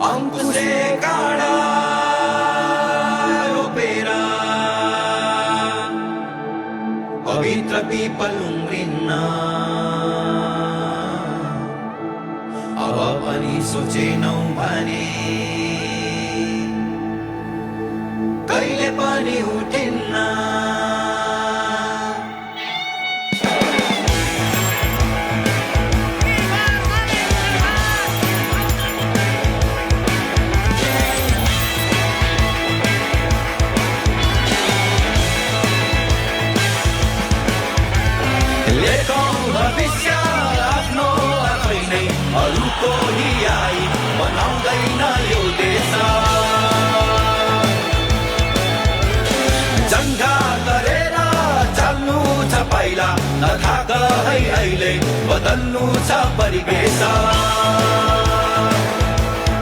अंकुशे काढा रोपेर पवित्र पिपल उम्रिन्न अब पनि सोचेनौ भने कहिले पनि उठिन्न। लेखौं भविष्य आफ्नो आफै नै अरूको हियाई बनाउँदैन यो देश। जङ्गा गरेर चल्नु छ पहिला नथाक है अहिले बदल्नु छ परिवेश।